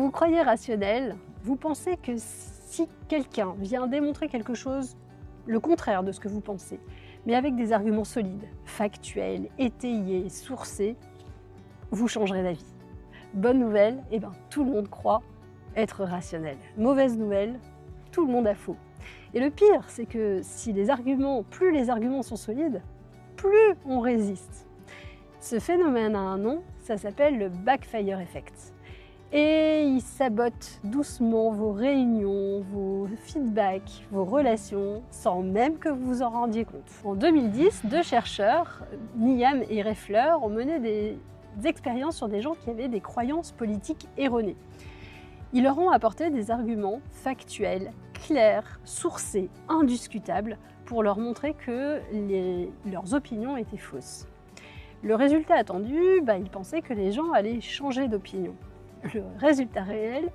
vous croyez rationnel, vous pensez que si quelqu'un vient démontrer quelque chose, le contraire de ce que vous pensez, mais avec des arguments solides, factuels, étayés, sourcés, vous changerez d'avis. Bonne nouvelle, tout le monde croit être rationnel. Mauvaise nouvelle, tout le monde a faux. Et le pire, c'est que plus les arguments sont solides, plus on résiste. Ce phénomène a un nom, ça s'appelle le backfire effect. Et il sabote doucement vos réunions, vos feedbacks, vos relations, sans même que vous vous en rendiez compte. En 2010, deux chercheurs, Niam et Reffler, ont mené des expériences sur des gens qui avaient des croyances politiques erronées. Ils leur ont apporté des arguments factuels, clairs, sourcés, indiscutables, pour leur montrer que leurs opinions étaient fausses. Le résultat attendu, ils pensaient que les gens allaient changer d'opinion. Le résultat réel,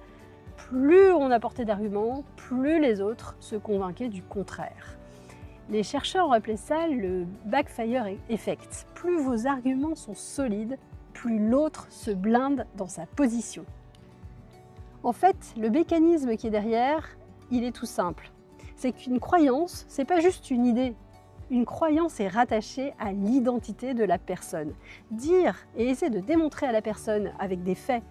plus on apportait d'arguments, plus les autres se convainquaient du contraire. Les chercheurs ont appelé ça le backfire effect. Plus vos arguments sont solides, plus l'autre se blinde dans sa position. En fait, le mécanisme qui est derrière, il est tout simple. C'est qu'une croyance, c'est pas juste une idée. Une croyance est rattachée à l'identité de la personne. Dire et essayer de démontrer à la personne avec des faits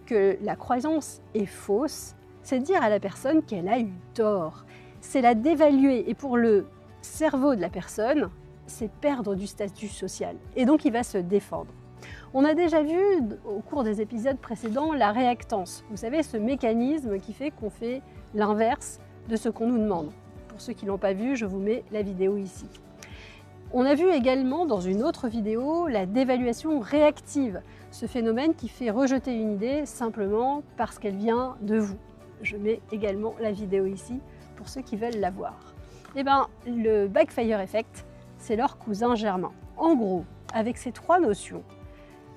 que la croyance est fausse, c'est dire à la personne qu'elle a eu tort. C'est la dévaluer, et pour le cerveau de la personne, c'est perdre du statut social. Et donc il va se défendre. On a déjà vu au cours des épisodes précédents la réactance. Vous savez, ce mécanisme qui fait qu'on fait l'inverse de ce qu'on nous demande. Pour ceux qui ne l'ont pas vu, je vous mets la vidéo ici. On a vu également dans une autre vidéo la dévaluation réactive, ce phénomène qui fait rejeter une idée simplement parce qu'elle vient de vous. Je mets également la vidéo ici pour ceux qui veulent la voir. Le backfire effect, c'est leur cousin germain. En gros, avec ces trois notions,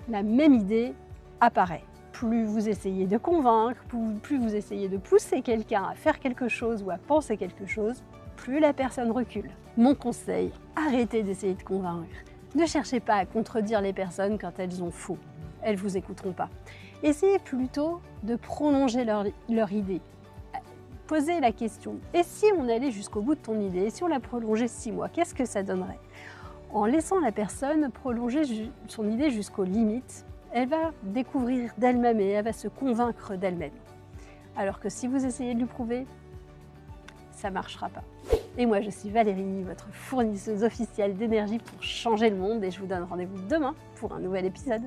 la même idée apparaît. Plus vous essayez de convaincre, plus vous essayez de pousser quelqu'un à faire quelque chose ou à penser quelque chose, plus la personne recule. Mon conseil, arrêtez d'essayer de convaincre. Ne cherchez pas à contredire les personnes quand elles ont faux. Elles ne vous écouteront pas. Essayez plutôt de prolonger leur idée. Posez la question, et si on allait jusqu'au bout de ton idée, et si on la prolongeait 6 mois, qu'est-ce que ça donnerait? En laissant la personne prolonger son idée jusqu'aux limites, elle va découvrir d'elle-même et elle va se convaincre d'elle-même. Alors que si vous essayez de lui prouver, ça ne marchera pas. Et moi, je suis Valérie, votre fournisseuse officielle d'énergie pour changer le monde, et je vous donne rendez-vous demain pour un nouvel épisode.